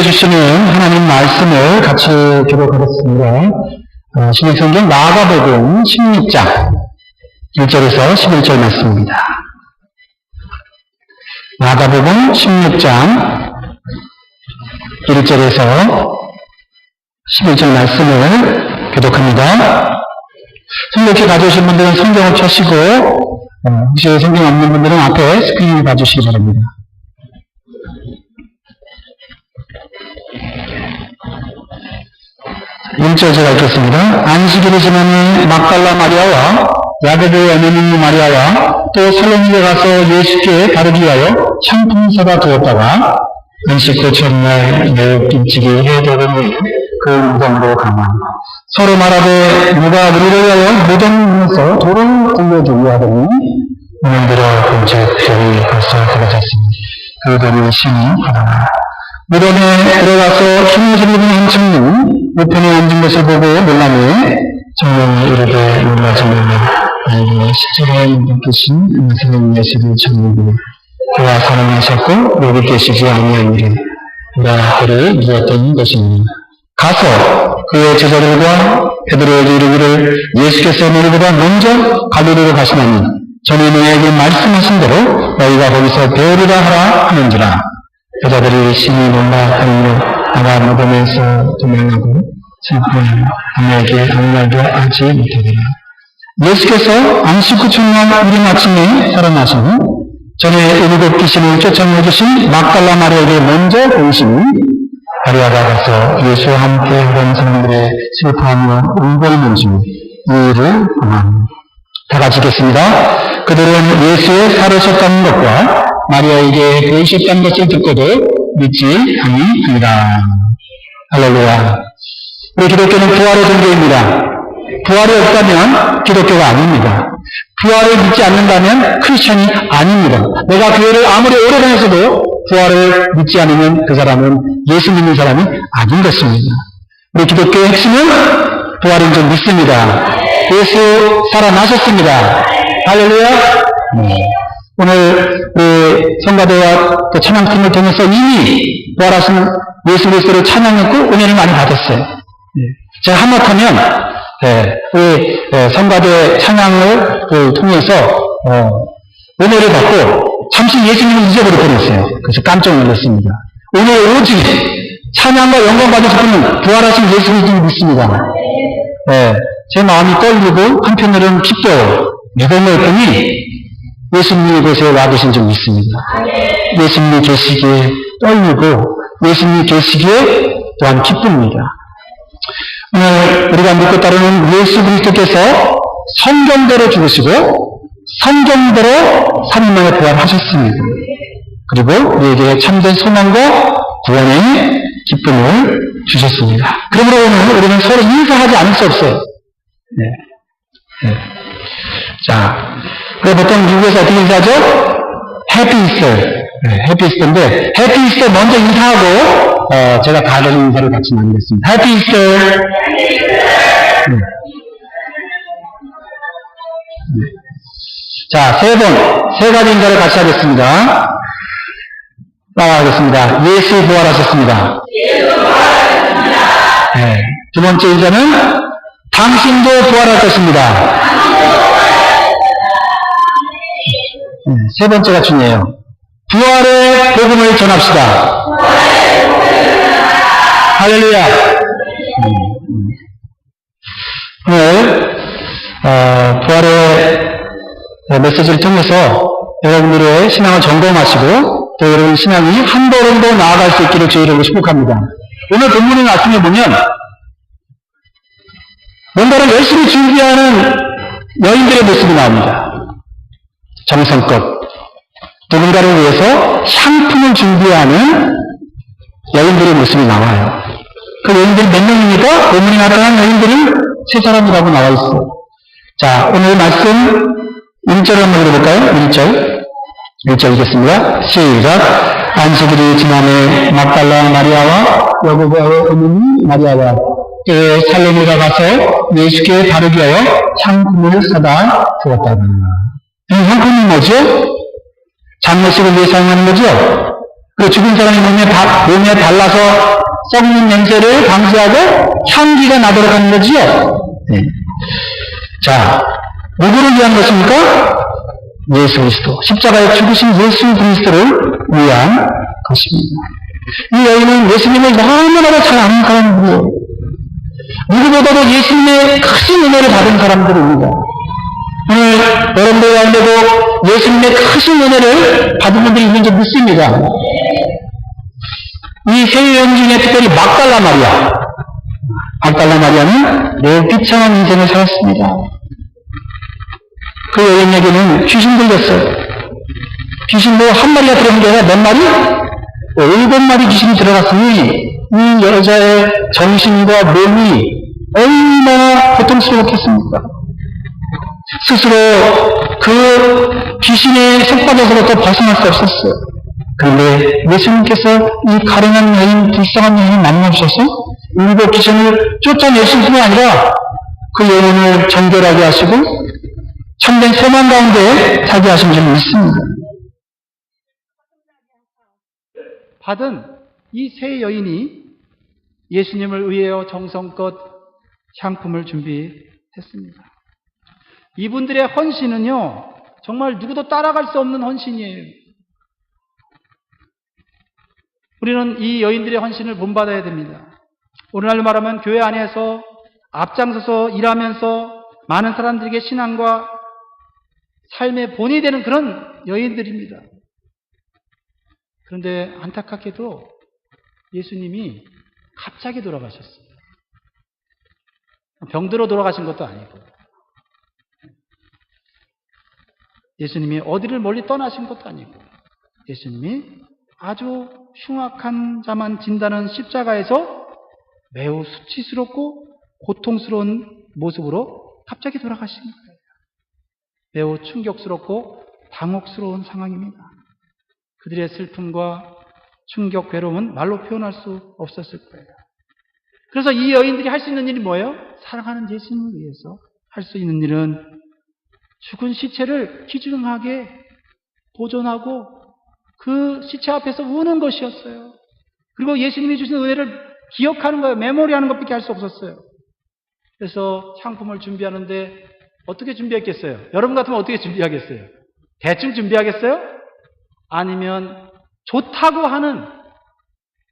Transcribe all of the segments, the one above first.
주시는 하나님 말씀을 같이 기록하겠습니다. 신약성경 마가복음 16장 1절에서 11절 말씀입니다. 마가복음 16장 1절에서 11절 말씀을 교독합니다. 성경책 가져오신 분들은 성경을 펴시고 혹시 성경 없는 분들은 앞에 스크린을 봐주시기 바랍니다. 1절 제가 읽겠습니다. 안식일이 지나니 막달라 마리아와 야고보의 어머니 마리아와 또 살로미에 가서 예수께 바르기 위하여 창품 사다 두었다가 안식 후 첫날 매우 일찍이 해되더니 그 무덤으로 가만 서로 말하되 누가 우리를 위하여 무덤에서 돌을 돌려주기 하더니 오늘 들어 본즉 돌이 벌써 들어졌습니다. 그 돌이 신이 하더라. 무덤에 들어가서 흰옷을 입은 한 청년 우편에 앉은 것을 보고 놀라매 청년이 이르되 놀라지 말라. 나에게 십자가에 묶이신 은사는 예수를 찾는구나. 그와 사랑하셨고 여기 계시지 아니하니라. 그가 그를 누웠던 것입니다. 가서 그의 제자들과 베드로에게 이르기를 예수께서 너희보다 먼저 갈릴리로 가시나니 전에 너희에게 말씀하신 대로 너희가 거기서 배우리라 하라 하는지라. 여자들이 심히 놀라하니 나가 무덤에서 도망하고 슬퍼하며 아무에게 아무 말도 하지 못하더라. 예수께서 안식 후 첫날 이른 아침에 살아나신 후 전에 7 귀신을 쫓아내주신 막달라 마리아에게 먼저 보이시니 마리아가 가서 예수와 함께 온 사람들의 슬퍼하며 울고 있는 중 이 일을 보았습니다. 다 같이 읽겠습니다. 그들은 예수의 살으셨다는 것과 마리아에게 보이셨다는 것을 듣고도 믿지 아니하니라. 할렐루야. 우리 기독교는 부활의 종교입니다. 부활이 없다면 기독교가 아닙니다. 부활을 믿지 않는다면 크리스천이 아닙니다. 내가 교회를 아무리 오래 다녔어도 부활을 믿지 않으면 그 사람은 예수 믿는 사람이 아닌 것입니다. 우리 기독교의 핵심은 부활인 줄 믿습니다. 예수 살아나셨습니다. 할렐루야. 오늘 우리 성가대와 또 찬양팀을 통해서 이미 부활하신 예수 그리스도를 찬양했고 은혜를 많이 받았어요. 제가 한마디하면 우리 성가대 찬양을 통해서 은혜를 받고 잠시 예수님을 잊어버릴 뻔했어요. 그래서 깜짝 놀랐습니다. 오늘 오직 찬양과 영광 받으실 분은 부활하신 예수 그리스도를 믿습니다. 제 마음이 떨리고 한편으로는 기뻐요. 내가 했더니 예수님의 곳에 와 계신 줄 믿습니다. 예수님이 계시기에 떨리고 예수님이 계시기에 또한 기쁩니다. 오늘 우리가 믿고 따르는 예수 그리스도께서 성경대로 죽으시고 성경대로 3일 만에 부활하셨습니다. 그리고 우리에게 참된 소망과 구원의 기쁨을 주셨습니다. 그러므로 오늘 우리는 서로 인사하지 않을 수 없어요. 자, 보통 미국에서 어떻게 인사하죠? 해피 이스터. 해피 이스터인데, 해피 이스터 먼저 인사하고, 제가 다른 인사를 같이 나누겠습니다. 해피 이스터. 자, 세 가지 인사를 같이 하겠습니다. 따라하겠습니다. 예수 부활하셨습니다. 두 번째 인사는 당신도 부활할 것입니다. 세 번째가 중요해요. 부활의 복음을 전합시다. 할렐루야. 오늘 부활의 메시지를 통해서 여러분들의 신앙을 점검하시고 또 여러분 신앙이 한 걸음 더 나아갈 수 있기를 주의를 축복합니다. 오늘 본문의 말씀에 보면 뭔가를 열심히 준비하는 여인들의 모습이 나옵니다. 정성껏 누군가를 위해서 상품을 준비하는 여인들의 모습이 나와요. 그 여인들이 몇 명입니까? 본문에 나타난 여인들은 3사람이라고 나와 있어요. 자, 오늘 말씀 1절 한번 읽어볼까요? 1절 읽겠습니다. 시작. 안식일이 지나매 막달라 마리아와 야고보의 어머니 마리아와 또 살로미가 가서 예수께 바르기 위하여 상품을 사다 주었다가 이 상품이 뭐죠? 장례식을 위해 사용하는 거죠? 그 죽은 사람의 몸에 발라서 썩는 냄새를 방지하고 향기가 나도록 하는 거지요. 네. 자, 누구를 위한 것입니까? 예수 그리스도. 십자가에 죽으신 예수 그리스도를 위한 것입니다. 이 여인은 예수님을 너무나도 잘 아는 사람이에요. 누구보다도 예수님의 크신 은혜를 받은 사람들입니다. 오늘 여러분들 가운데도 예수님의 크신 은혜를 받은 분들이 있는지 묻습니다. 이 세 여인 중에 특별히 막달라 마리아는 매우 비참한 인생을 살았습니다. 그 여인에게는 귀신 들렸어요. 귀신 한 마리가 들어간 게 아니라 몇 마리? 7마리 귀신이 들어갔으니 이 여자의 정신과 몸이 얼마나 고통스러웠겠습니까? 스스로 그 귀신의 속박에서부터 벗어날 수 없었어요. 그런데 예수님께서 이 가련한 여인, 불쌍한 여인을 만나셔서 7 귀신을 쫓아내실 뿐만 아니라 그 영혼을 정결하게 하시고 참된 소망 가운데 자기 하신 줄 믿습니다. 받은 이 세 여인이 예수님을 위하여 정성껏 향품을 준비했습니다. 이분들의 헌신은요, 정말 누구도 따라갈 수 없는 헌신이에요. 우리는 이 여인들의 헌신을 본받아야 됩니다. 오늘날로 말하면 교회 안에서 앞장서서 일하면서 많은 사람들에게 신앙과 삶의 본이 되는 그런 여인들입니다. 그런데 안타깝게도 예수님이 갑자기 돌아가셨어요. 병들어 돌아가신 것도 아니고 예수님이 어디를 멀리 떠나신 것도 아니고 예수님이 아주 흉악한 자만 진다는 십자가에서 매우 수치스럽고 고통스러운 모습으로 갑자기 돌아가신 거예요. 매우 충격스럽고 당혹스러운 상황입니다. 그들의 슬픔과 충격, 괴로움은 말로 표현할 수 없었을 거예요. 그래서 이 여인들이 할 수 있는 일이 뭐예요? 사랑하는 예수님을 위해서 할 수 있는 일은 죽은 시체를 기증하게 보존하고 그 시체 앞에서 우는 것이었어요. 그리고 예수님이 주신 은혜를 기억하는 거예요. 메모리하는 것밖에 할 수 없었어요. 그래서 향품을 준비하는데 어떻게 준비했겠어요? 여러분 같으면 어떻게 준비하겠어요? 대충 준비하겠어요? 아니면 좋다고 하는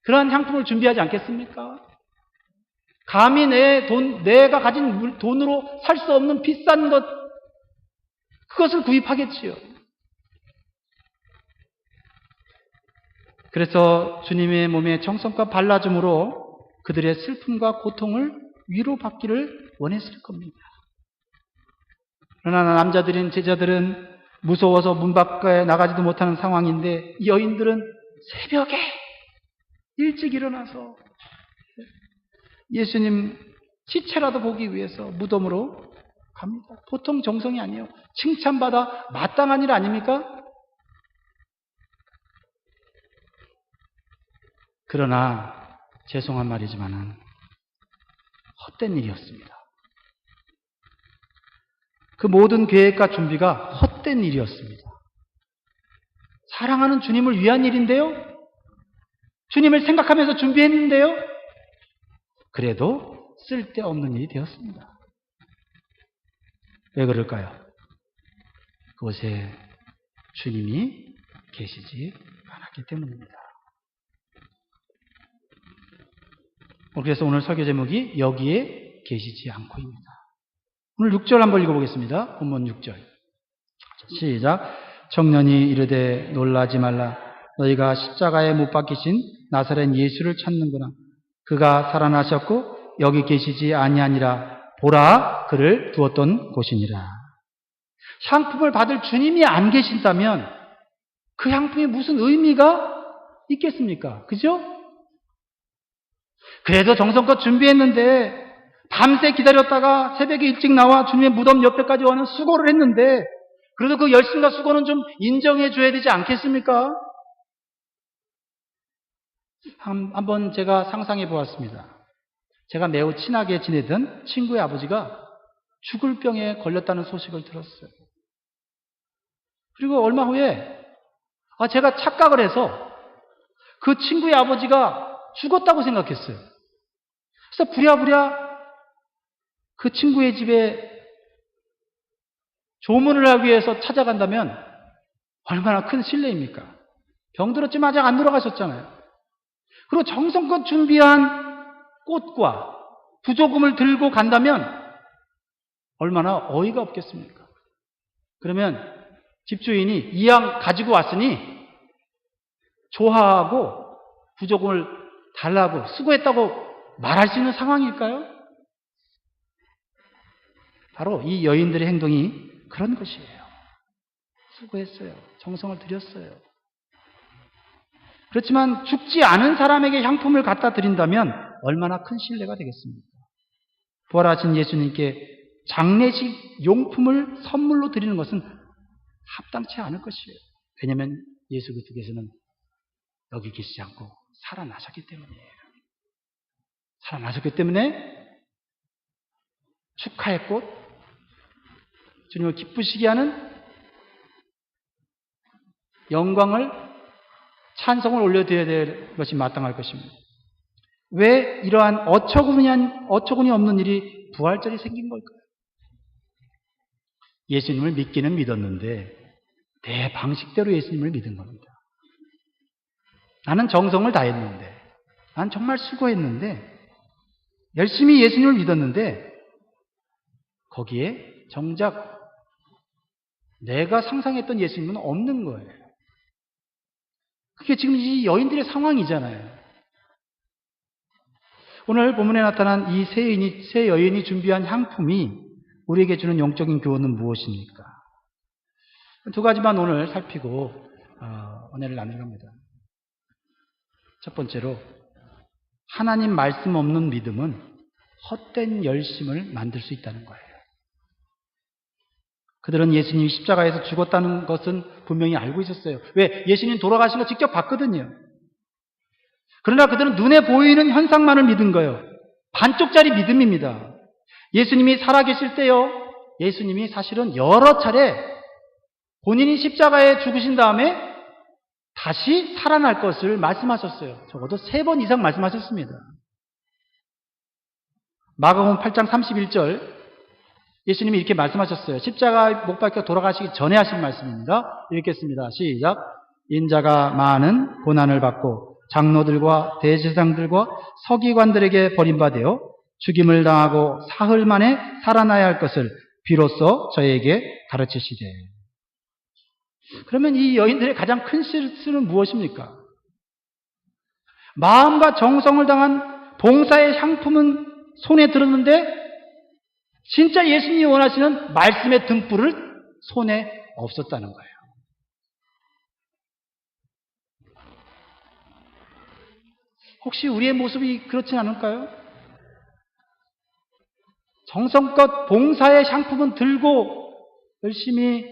그러한 향품을 준비하지 않겠습니까? 감히 내가 가진 돈으로 살 수 없는 비싼 것, 그것을 구입하겠지요. 그래서 주님의 몸에 정성껏 발라줌으로 그들의 슬픔과 고통을 위로받기를 원했을 겁니다. 그러나 남자들인 제자들은 무서워서 문 밖에 나가지도 못하는 상황인데 이 여인들은 새벽에 일찍 일어나서 예수님 시체라도 보기 위해서 무덤으로 갑니다. 보통 정성이 아니에요. 칭찬받아 마땅한 일 아닙니까? 그러나 죄송한 말이지만은 헛된 일이었습니다. 그 모든 계획과 준비가 헛된 일이었습니다. 사랑하는 주님을 위한 일인데요? 주님을 생각하면서 준비했는데요? 그래도 쓸데없는 일이 되었습니다. 왜 그럴까요? 그곳에 주님이 계시지 않았기 때문입니다. 그래서 오늘 설교 제목이 여기에 계시지 않고입니다. 오늘 6절 한번 읽어보겠습니다. 본문 6절. 시작. 청년이 이르되 놀라지 말라. 너희가 십자가에 못 박히신 나사렛 예수를 찾는구나. 그가 살아나셨고 여기 계시지 아니하니라. 보라, 그를 두었던 곳이니라. 향품을 받을 주님이 안 계신다면 그 향품이 무슨 의미가 있겠습니까? 그죠? 그래도 정성껏 준비했는데 밤새 기다렸다가 새벽에 일찍 나와 주님의 무덤 옆에까지 와는 수고를 했는데 그래도 그 열심과 수고는 좀 인정해 줘야 되지 않겠습니까? 한번 제가 상상해 보았습니다. 제가 매우 친하게 지내던 친구의 아버지가 죽을 병에 걸렸다는 소식을 들었어요. 그리고 얼마 후에 제가 착각을 해서 그 친구의 아버지가 죽었다고 생각했어요. 그래서 부랴부랴 그 친구의 집에 조문을 하기 위해서 찾아간다면 얼마나 큰 신뢰입니까? 병들었지만 아직 안 돌아가셨잖아요. 그리고 정성껏 준비한 꽃과 부조금을 들고 간다면 얼마나 어이가 없겠습니까? 그러면 집주인이 이 양 가지고 왔으니 좋아하고 부조금을 달라고 수고했다고 말할 수 있는 상황일까요? 바로 이 여인들의 행동이 그런 것이에요. 수고했어요. 정성을 들였어요. 그렇지만 죽지 않은 사람에게 향품을 갖다 드린다면 얼마나 큰 신뢰가 되겠습니까? 부활하신 예수님께 장례식 용품을 선물로 드리는 것은 합당치 않을 것이에요. 왜냐하면 예수 그리스도께서는 여기 계시지 않고 살아나셨기 때문이에요. 살아나셨기 때문에 축하의 꽃, 주님을 기쁘시게 하는 영광을, 찬송을 올려드려야 될 것이 마땅할 것입니다. 왜 이러한 어처구니 없는 일이 부활절이 생긴 걸까요? 예수님을 믿기는 믿었는데 내 방식대로 예수님을 믿은 겁니다. 나는 정성을 다했는데, 난 정말 수고했는데, 열심히 예수님을 믿었는데 거기에 정작 내가 상상했던 예수님은 없는 거예요. 그게 지금 이 여인들의 상황이잖아요. 오늘 본문에 나타난 이 세 여인이 준비한 향품이 우리에게 주는 영적인 교훈은 무엇입니까? 두 가지만 오늘 살피고 은혜를 나누려 합니다. 첫 번째로, 하나님 말씀 없는 믿음은 헛된 열심을 만들 수 있다는 거예요. 그들은 예수님이 십자가에서 죽었다는 것은 분명히 알고 있었어요. 왜? 예수님 돌아가신 거 직접 봤거든요. 그러나 그들은 눈에 보이는 현상만을 믿은 거예요. 반쪽짜리 믿음입니다. 예수님이 살아계실 때요, 예수님이 사실은 여러 차례 본인이 십자가에 죽으신 다음에 다시 살아날 것을 말씀하셨어요. 적어도 3번 이상 말씀하셨습니다. 마가복음 8장 31절, 예수님이 이렇게 말씀하셨어요. 십자가 못 박혀 돌아가시기 전에 하신 말씀입니다. 읽겠습니다. 시작. 인자가 많은 고난을 받고 장로들과 대제사장들과 서기관들에게 버림받아 죽임을 당하고 사흘 만에 살아나야 할 것을 비로소 저에게 가르치시되. 그러면 이 여인들의 가장 큰 실수는 무엇입니까? 마음과 정성을 당한 봉사의 향품은 손에 들었는데 진짜 예수님이 원하시는 말씀의 등불을 손에 없었다는 거예요. 혹시 우리의 모습이 그렇진 않을까요? 정성껏 봉사의 향품은 들고 열심히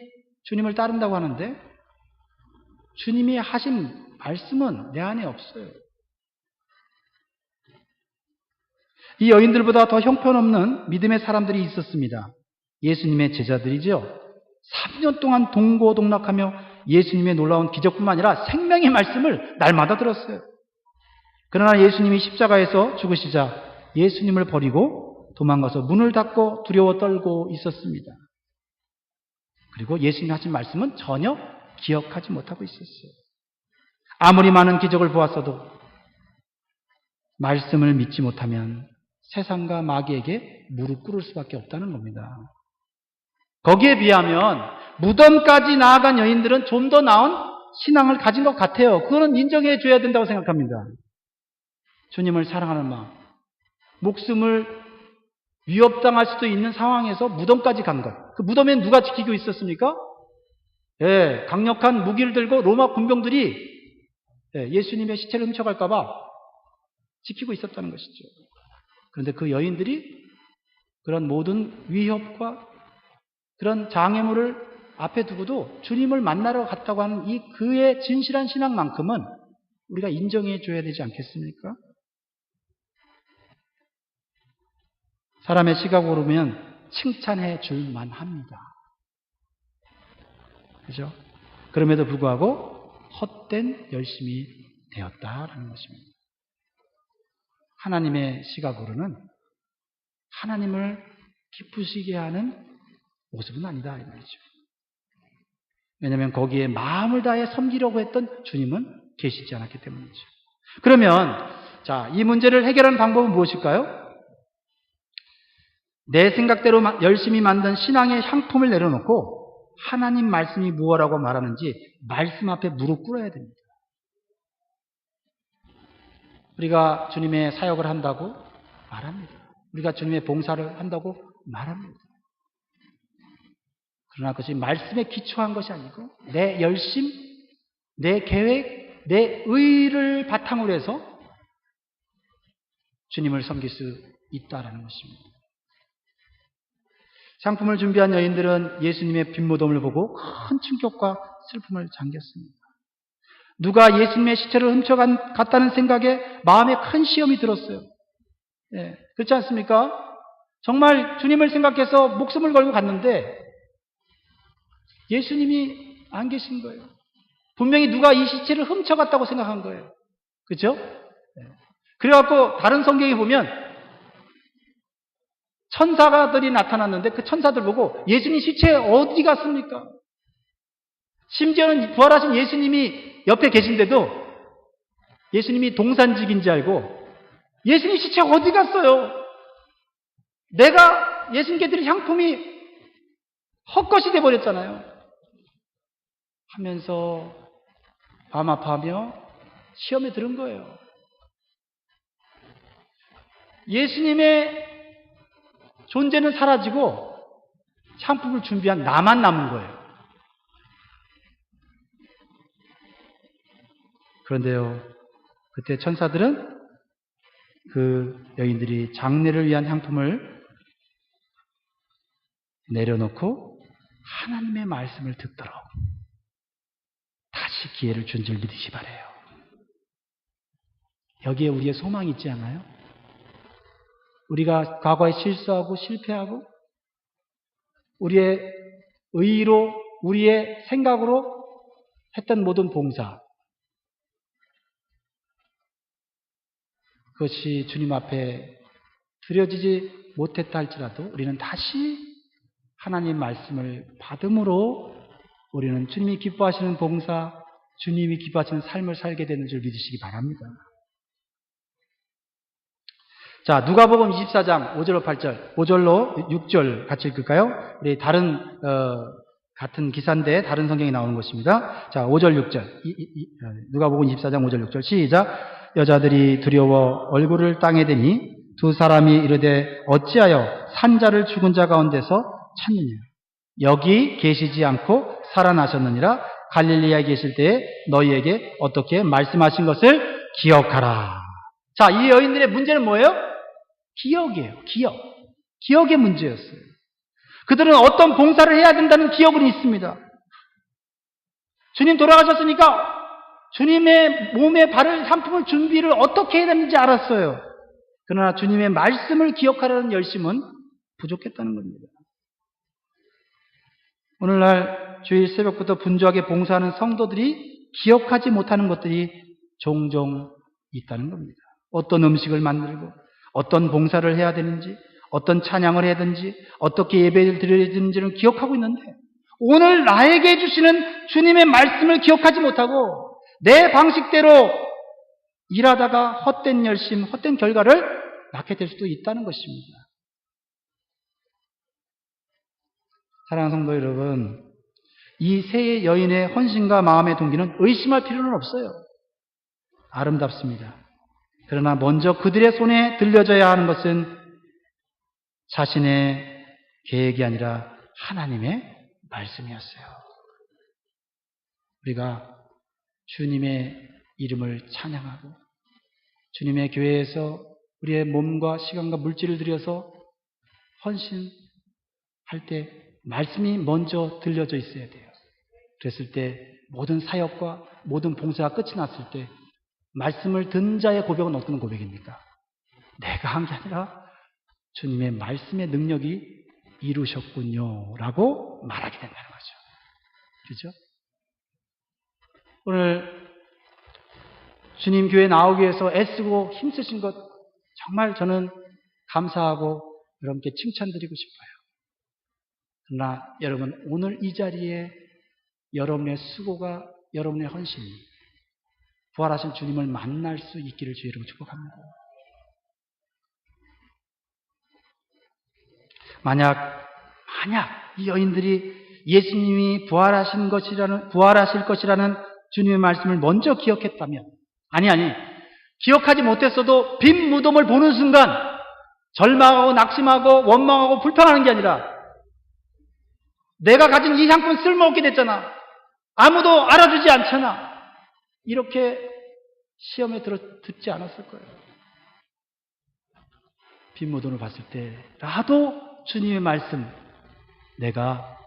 주님을 따른다고 하는데 주님이 하신 말씀은 내 안에 없어요. 이 여인들보다 더 형편없는 믿음의 사람들이 있었습니다. 예수님의 제자들이죠. 3년 동안 동고동락하며 예수님의 놀라운 기적뿐만 아니라 생명의 말씀을 날마다 들었어요. 그러나 예수님이 십자가에서 죽으시자 예수님을 버리고 도망가서 문을 닫고 두려워 떨고 있었습니다. 그리고 예수님이 하신 말씀은 전혀 기억하지 못하고 있었어요. 아무리 많은 기적을 보았어도 말씀을 믿지 못하면 세상과 마귀에게 무릎 꿇을 수밖에 없다는 겁니다. 거기에 비하면 무덤까지 나아간 여인들은 좀 더 나은 신앙을 가진 것 같아요. 그거는 인정해 줘야 된다고 생각합니다. 주님을 사랑하는 마음, 목숨을 위협당할 수도 있는 상황에서 무덤까지 간 것. 그 무덤엔 누가 지키고 있었습니까? 강력한 무기를 들고 로마 군병들이 예수님의 시체를 훔쳐갈까 봐 지키고 있었다는 것이죠. 그런데 그 여인들이 그런 모든 위협과 그런 장애물을 앞에 두고도 주님을 만나러 갔다고 하는 이 그의 진실한 신앙만큼은 우리가 인정해 줘야 되지 않겠습니까? 사람의 시각으로 보면 칭찬해 줄만 합니다. 그죠? 그럼에도 불구하고 헛된 열심이 되었다라는 것입니다. 하나님의 시각으로는 하나님을 기쁘시게 하는 모습은 아니다 이 말이죠. 왜냐하면 거기에 마음을 다해 섬기려고 했던 주님은 계시지 않았기 때문이죠. 그러면 자, 이 문제를 해결하는 방법은 무엇일까요? 내 생각대로 열심히 만든 신앙의 향품을 내려놓고 하나님 말씀이 무엇라고 말하는지 말씀 앞에 무릎 꿇어야 됩니다. 우리가 주님의 사역을 한다고 말합니다. 우리가 주님의 봉사를 한다고 말합니다. 그러나 그것이 말씀에 기초한 것이 아니고 내 열심, 내 계획, 내 의를 바탕으로 해서 주님을 섬길 수 있다라는 것입니다. 상품을 준비한 여인들은 예수님의 빈무덤을 보고 큰 충격과 슬픔을 잠겼습니다. 누가 예수님의 시체를 훔쳐갔다는 생각에 마음에 큰 시험이 들었어요. 예, 그렇지 않습니까? 정말 주님을 생각해서 목숨을 걸고 갔는데 예수님이 안 계신 거예요. 분명히 누가 이 시체를 훔쳐갔다고 생각한 거예요. 그렇죠? 그래갖고 다른 성경에 보면 천사들이 나타났는데 그 천사들 보고 예수님 시체 어디 갔습니까? 심지어는 부활하신 예수님이 옆에 계신데도 예수님이 동산직인지 알고 예수님 시체 어디 갔어요? 내가 예수님께 드린 향품이 헛것이 돼버렸잖아요. 하면서 밤 아파하며 시험에 들은 거예요. 예수님의 존재는 사라지고 향품을 준비한 나만 남은 거예요. 그런데요, 그때 천사들은 그 여인들이 장례를 위한 향품을 내려놓고 하나님의 말씀을 듣도록 다시 기회를 준 줄 믿으시 바라요. 여기에 우리의 소망이 있지 않아요? 우리가 과거에 실수하고 실패하고 우리의 의로 우리의 생각으로 했던 모든 봉사, 그것이 주님 앞에 드려지지 못했다 할지라도 우리는 다시 하나님 말씀을 받음으로 우리는 주님이 기뻐하시는 봉사, 주님이 기뻐하시는 삶을 살게 되는 줄 믿으시기 바랍니다. 자, 누가복음 24장 5절로 8절, 5절로 6절 같이 읽을까요? 우리 같은 기사인데 다른 성경에 나오는 것입니다. 자, 5절 6절. 누가복음 24장 5절 6절. 시작. 여자들이 두려워 얼굴을 땅에 대니 두 사람이 이르되 어찌하여 산자를 죽은 자 가운데서 찾느냐? 여기 계시지 않고 살아나셨느니라. 갈릴리아에 계실 때에 너희에게 어떻게 말씀하신 것을 기억하라. 자, 이 여인들의 문제는 뭐예요? 기억이에요. 기억의 문제였어요. 그들은 어떤 봉사를 해야 된다는 기억은 있습니다. 주님 돌아가셨으니까 주님의 몸에 바를 상품을 준비를 어떻게 해야 되는지 알았어요. 그러나 주님의 말씀을 기억하려는 열심은 부족했다는 겁니다. 오늘날 주일 새벽부터 분주하게 봉사하는 성도들이 기억하지 못하는 것들이 종종 있다는 겁니다. 어떤 음식을 만들고 어떤 봉사를 해야 되는지, 어떤 찬양을 해야 되는지, 어떻게 예배를 드려야 되는지를 기억하고 있는데 오늘 나에게 주시는 주님의 말씀을 기억하지 못하고 내 방식대로 일하다가 헛된 열심, 헛된 결과를 낳게 될 수도 있다는 것입니다. 사랑하는 성도 여러분, 이 세 여인의 헌신과 마음의 동기는 의심할 필요는 없어요. 아름답습니다. 그러나 먼저 그들의 손에 들려져야 하는 것은 자신의 계획이 아니라 하나님의 말씀이었어요. 우리가 주님의 이름을 찬양하고 주님의 교회에서 우리의 몸과 시간과 물질을 들여서 헌신할 때 말씀이 먼저 들려져 있어야 돼요. 그랬을 때 모든 사역과 모든 봉사가 끝이 났을 때 말씀을 든 자의 고백은 어떤 고백입니까? 내가 한 게 아니라 주님의 말씀의 능력이 이루셨군요 라고 말하게 된다는 거죠. 그렇죠? 오늘 주님 교회 나오기 위해서 애쓰고 힘쓰신 것 정말 저는 감사하고 여러분께 칭찬드리고 싶어요. 그러나 여러분, 오늘 이 자리에 여러분의 수고가, 여러분의 헌신이 부활하신 주님을 만날 수 있기를 주의 이름으로 축복합니다. 만약 이 여인들이 예수님이 부활하실 것이라는 주님의 말씀을 먼저 기억했다면, 기억하지 못했어도 빈 무덤을 보는 순간 절망하고 낙심하고 원망하고 불평하는 게 아니라 내가 가진 이 향품 쓸모없게 됐잖아, 아무도 알아주지 않잖아, 이렇게 시험에 듣지 않았을 거예요. 빈 무덤을 봤을 때라도 주님의 말씀, 내가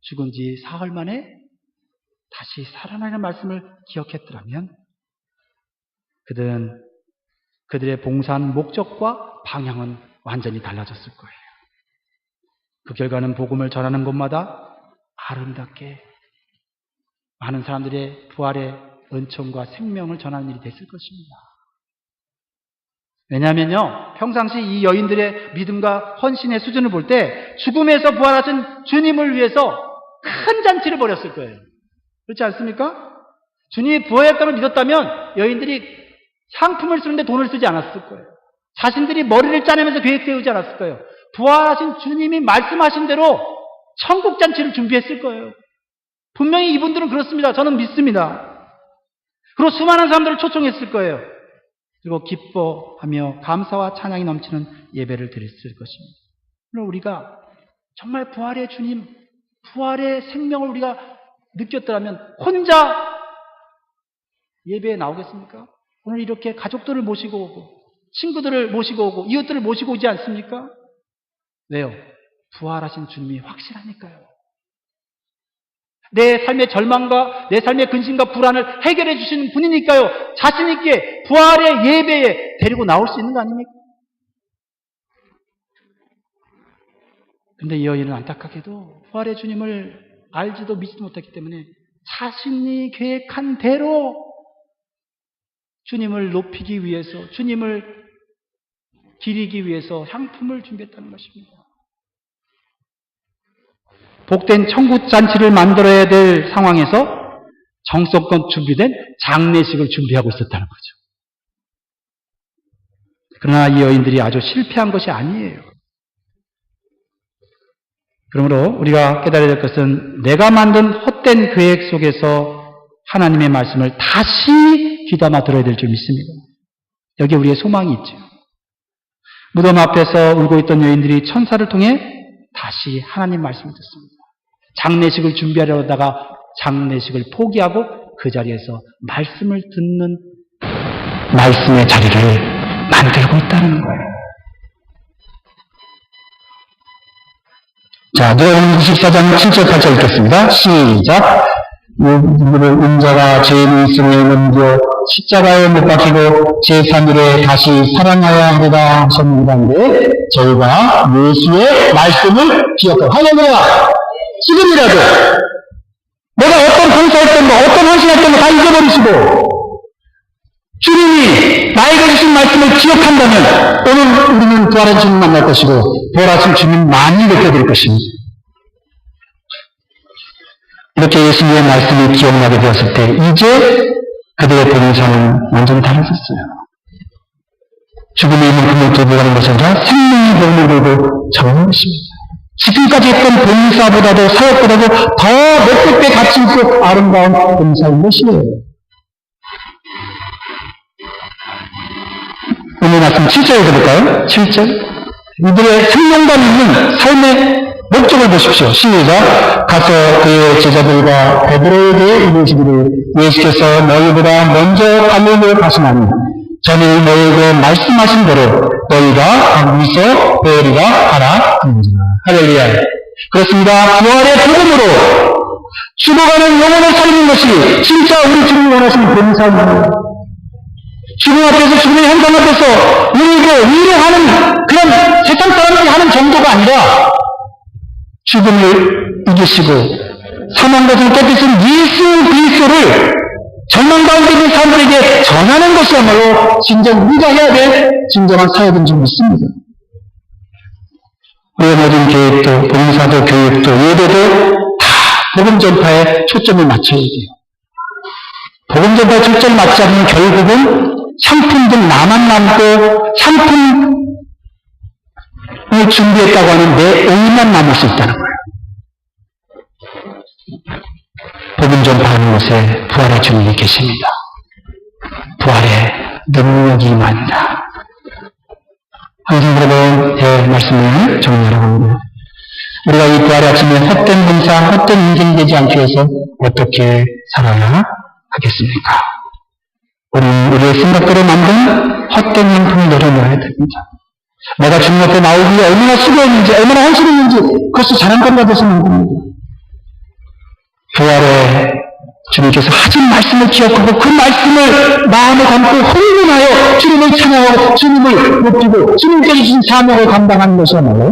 죽은 지 사흘 만에 다시 살아나는 말씀을 기억했더라면 그들의 봉사한 목적과 방향은 완전히 달라졌을 거예요. 그 결과는 복음을 전하는 곳마다 아름답게 많은 사람들의 부활의 은총과 생명을 전하는 일이 됐을 것입니다. 왜냐하면요, 평상시 이 여인들의 믿음과 헌신의 수준을 볼 때 죽음에서 부활하신 주님을 위해서 큰 잔치를 벌였을 거예요. 그렇지 않습니까? 주님이 부활했다고 믿었다면 여인들이 향품을 쓰는데 돈을 쓰지 않았을 거예요. 자신들이 머리를 짜내면서 계획 세우지 않았을 거예요. 부활하신 주님이 말씀하신 대로 천국 잔치를 준비했을 거예요. 분명히 이분들은 그렇습니다. 저는 믿습니다. 그리고 수많은 사람들을 초청했을 거예요. 그리고 기뻐하며 감사와 찬양이 넘치는 예배를 드렸을 것입니다. 그럼 우리가 정말 부활의 주님, 부활의 생명을 우리가 느꼈더라면 혼자 예배에 나오겠습니까? 오늘 이렇게 가족들을 모시고 오고 친구들을 모시고 오고 이웃들을 모시고 오지 않습니까? 왜요? 부활하신 주님이 확실하니까요. 내 삶의 절망과 내 삶의 근심과 불안을 해결해 주시는 분이니까요. 자신 있게 부활의 예배에 데리고 나올 수 있는 거 아닙니까? 근데 이 여인은 안타깝게도 부활의 주님을 알지도 믿지도 못했기 때문에 자신이 계획한 대로 주님을 높이기 위해서, 주님을 기리기 위해서 향품을 준비했다는 것입니다. 복된 천국 잔치를 만들어야 될 상황에서 정성껏 준비된 장례식을 준비하고 있었다는 거죠. 그러나 이 여인들이 아주 실패한 것이 아니에요. 그러므로 우리가 깨달아야 될 것은 내가 만든 헛된 계획 속에서 하나님의 말씀을 다시 귀담아 들어야 될 줄 믿습니다. 여기에 우리의 소망이 있죠. 무덤 앞에서 울고 있던 여인들이 천사를 통해 다시 하나님 말씀을 듣습니다. 장례식을 준비하려 하다가 장례식을 포기하고 그 자리에서 말씀을 듣는 말씀의 자리를 만들고 있다는 거예요. 자, 누가복음 24장 7절 8절 읽겠습니다. 시작. 이들을 은자가 죄인 있음에 넘겨 십자가에 못 박히고 제3일에 다시 살아나야 하리라 하셨는데 저희가 예수의 말씀을 기억하고 할렐루야! 지금이라도 내가 어떤 봉사했던 거, 어떤 헌신했던 거 다 잊어버리시고 주님이 나에게 주신 말씀을 기억한다면 오늘 우리는 부활한 주님 만날 것이고 부활하신 주님 많이 느껴드릴 것입니다. 이렇게 예수님의 말씀이 기억나게 되었을 때 이제 그들의 본성은 완전히 달라졌어요. 죽음의 이만큼을 두고 가는 것이 아니라 생명의 복음을 들고 적는 것입니다. 지금까지 했던 봉사보다도 사역보다도 더 몇백 배 가치 있고 아름다운 봉사인 것이에요. 오늘 말씀 7절 읽어볼까요? 7절. 이들의 생명감 있는 삶의 목적을 보십시오. 시작. 가서 그의 제자들과 베드로에게 이르시기를 예수께서 너희보다 먼저 갈릴리에 가시나니 전에 너희에게 말씀하신 대로 너희가 거기서 배우리라 하라 하는지라. 할렐루야. 그렇습니다. 부활의 복음으로 죽어가는 영혼을 살리는 것이 진짜 우리 주님이 원하시는 봉사입니다. 죽음 앞에서, 죽음의 현장 앞에서 울고 위로하는 그런 세상 사람들이 하는 정도가 아니라 죽음을 이기시고 사망과 죽음을 깨뜨리신 예수 그리스도를 절망 가운데 있는 사람들에게 전하는 것이야말로 진정 우리가 해야 될 진정한 사역인 줄 믿습니다. 우리가 모든 교육도, 봉사도, 교육도, 예배도 다 복음 전파에 초점을 맞춰야 돼요. 복음 전파에 초점을 맞지 않으면 결국은 상품들 나만 남고 상품을 준비했다고 하는 내 의만 남을 수 있다는 거예요. 복음 전파하는 곳에 부활의 주님이 계십니다. 부활의 능력이 임한다. 항상 여러분의 말씀을 정리하라고 합니다. 우리가 이 부활의 아침에 헛된 봉사, 헛된 인생이 되지 않기 위해서 어떻게 살아야 하겠습니까? 우리는 우리의 생각대로 만든 헛된 형품을 내려놓아야 됩니다. 내가 주님 앞에 나오기 위해 얼마나 수고했는지, 얼마나 헌신했는지 그것이 자랑거리가 되서는 안 됩니다. 부활의 주님께서 하신 말씀을 기억하고 그 말씀을 마음에 담고 흥분하여 주님을 찬양하고 주님을 높이고 주님께서 주신 사명을 감당하는 것이야말로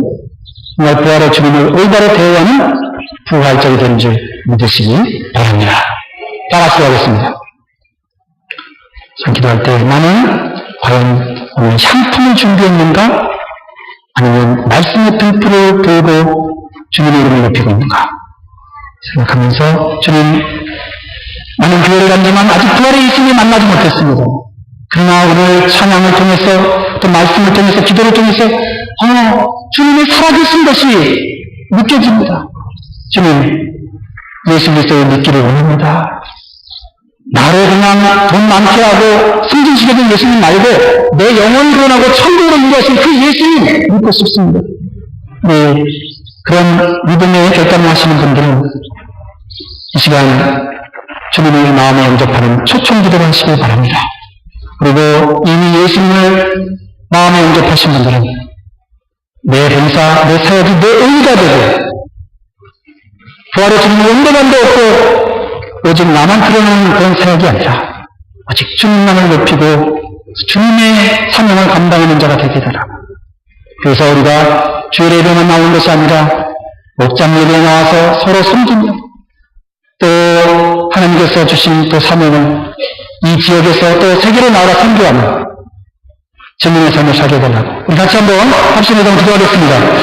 정말 부활의 주님을 올바로 대우하는 부활절이 되는 줄 믿으시기 바랍니다. 다 같이 하겠습니다. 기도할 때 나는 과연 오늘 향품을 준비했는가? 아니면 말씀의 등불을 들고 주님의 이름을 높이고 있는가? 생각하면서 주님, 나는 교회를 다니지만 아직 부활의 예수님을 만나지 못했습니다. 그러나 오늘 찬양을 통해서 또 말씀을 통해서 기도를 통해서 주님의 살아계신 것이 느껴집니다. 주님, 예수 그리스도를 믿기를 원합니다. 나를 그냥 돈 많게 하고 승진시켜준 예수님 말고 내 영혼을 구원하고 천국으로 인도하신 그 예수님 믿고 싶습니다. 네, 그런 믿음의 결단을 하시는 분들은 이 시간 주님을 마음에 영접하는 초청 기도를 하시길 바랍니다. 그리고 이미 예수님을 마음에 영접하신 분들은 내 봉사, 내 사역이 내 의의가 되고 부활의 주님을 온데간데 없고 오직 나만 드러내는 그런 사역이 아니라 오직 주님만을 높이고 주님의 사명을 감당하는 자가 되게 되라. 그래서 우리가 주일 예배만 나오는 것이 아니라 목장 예배에 나와서 서로 섬기며 또 하나님께서 주신 또 사명을 이 지역에서 또 세계로 나아가 선교하며 주님의 삶을 살게 되라고 우리 같이 한번 합심해서 기도하겠습니다.